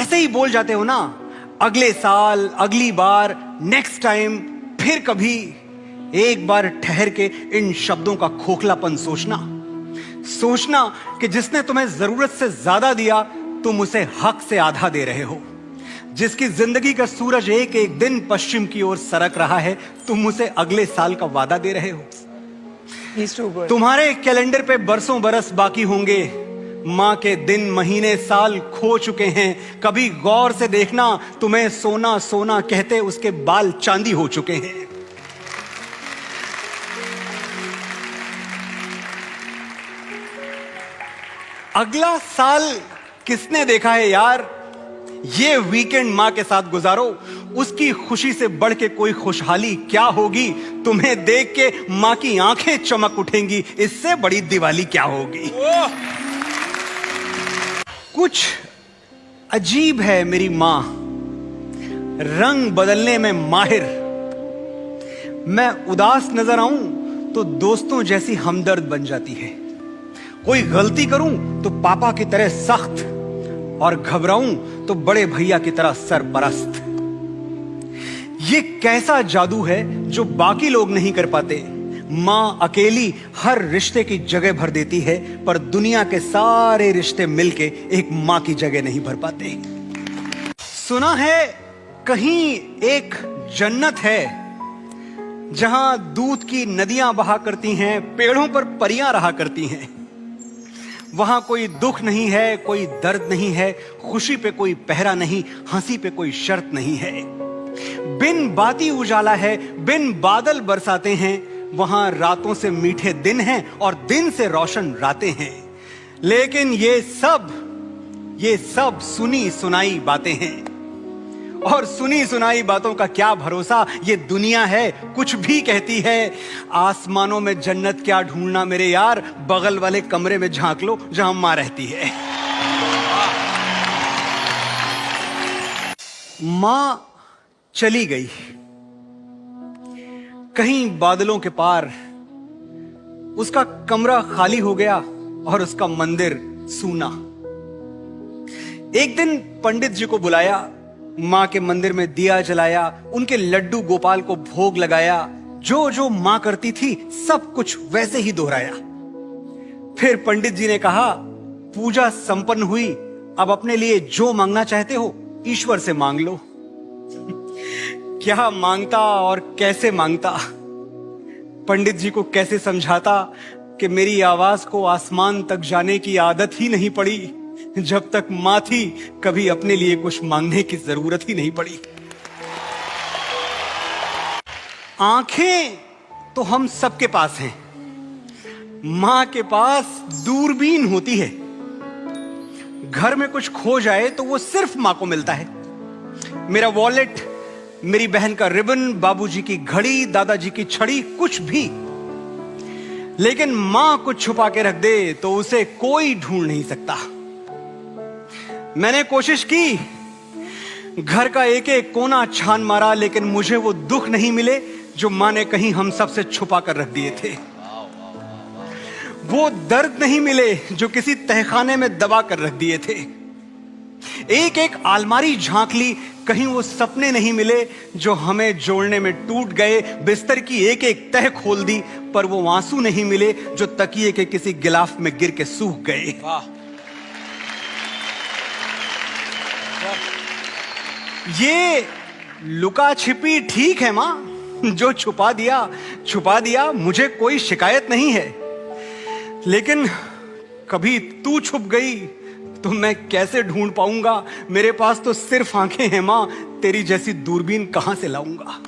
ऐसे ही बोल जाते हो ना, अगले साल, अगली बार, नेक्स्ट टाइम, फिर कभी। एक बार ठहर के इन शब्दों का खोखलापन सोचना कि जिसने तुम्हें जरूरत से ज्यादा दिया, तुम उसे हक से आधा दे रहे हो। जिसकी जिंदगी का सूरज एक एक दिन पश्चिम की ओर सरक रहा है, तुम उसे अगले साल का वादा दे रहे हो। तुम्हारे कैलेंडर पे बरसों बरस बाकी होंगे, मां के दिन, महीने, साल खो चुके हैं। कभी गौर से देखना, तुम्हें सोना सोना कहते उसके बाल चांदी हो चुके हैं। अगला साल किसने देखा है यार? ये वीकेंड मां के साथ गुजारो, उसकी खुशी से बढ़ के कोई खुशहाली क्या होगी? तुम्हें देख के मां की आंखें चमक उठेंगी, इससे बड़ी दिवाली क्या होगी? कुछ अजीब है मेरी मां, रंग बदलने में माहिर। मैं उदास नजर आऊं तो दोस्तों जैसी हमदर्द बन जाती है। कोई गलती करूं तो पापा की तरह सख्त, और घबराऊं तो बड़े भैया की तरह सरपरस्त। ये कैसा जादू है जो बाकी लोग नहीं कर पाते? मां अकेली हर रिश्ते की जगह भर देती है, पर दुनिया के सारे रिश्ते मिलके एक मां की जगह नहीं भर पाते। सुना है कहीं एक जन्नत है जहां दूध की नदियां बहा करती हैं, पेड़ों पर परियां रहा करती हैं। वहां कोई दुख नहीं है, कोई दर्द नहीं है, खुशी पे कोई पहरा नहीं, हंसी पे कोई शर्त नहीं है। बिन बाती उजाला है, बिन बादल बरसाते हैं। वहां रातों से मीठे दिन हैं और दिन से रोशन रातें हैं। लेकिन ये सब सुनी सुनाई बातें हैं, और सुनी सुनाई बातों का क्या भरोसा? ये दुनिया है, कुछ भी कहती है। आसमानों में जन्नत क्या ढूंढना मेरे यार, बगल वाले कमरे में झांक लो जहां मां रहती है। मां चली गई कहीं बादलों के पार, उसका कमरा खाली हो गया और उसका मंदिर सूना। एक दिन पंडित जी को बुलाया, मां के मंदिर में दिया जलाया, उनके लड्डू गोपाल को भोग लगाया। जो जो मां करती थी सब कुछ वैसे ही दोहराया। फिर पंडित जी ने कहा, पूजा संपन्न हुई, अब अपने लिए जो मांगना चाहते हो ईश्वर से मांग लो। क्या मांगता और कैसे मांगता? पंडित जी को कैसे समझाता कि मेरी आवाज को आसमान तक जाने की आदत ही नहीं पड़ी। जब तक मां थी कभी अपने लिए कुछ मांगने की जरूरत ही नहीं पड़ी। आंखें तो हम सबके पास हैं, मां के पास दूरबीन होती है। घर में कुछ खो जाए तो वो सिर्फ मां को मिलता है। मेरा वॉलेट, मेरी बहन का रिबन, बाबूजी की घड़ी, दादाजी की छड़ी, कुछ भी। लेकिन मां कुछ छुपा के रख दे तो उसे कोई ढूंढ नहीं सकता। मैंने कोशिश की, घर का एक एक कोना छान मारा, लेकिन मुझे वो दुख नहीं मिले जो मां ने कहीं हम सबसे छुपा कर रख दिए थे। वो दर्द नहीं मिले जो किसी तहखाने में दबा कर रख दिए थे। एक एक अलमारी झांक ली, कहीं वो सपने नहीं मिले जो हमें जोड़ने में टूट गए। बिस्तर की एक एक तह खोल दी, पर वो आंसू नहीं मिले जो तकिए के किसी गिलाफ में गिर के सूख गए। ये लुका छिपी ठीक है मां, जो छुपा दिया, मुझे कोई शिकायत नहीं है। लेकिन कभी तू छुप गई तो मैं कैसे ढूंढ पाऊंगा? मेरे पास तो सिर्फ आंखें हैं मां, तेरी जैसी दूरबीन कहां से लाऊंगा?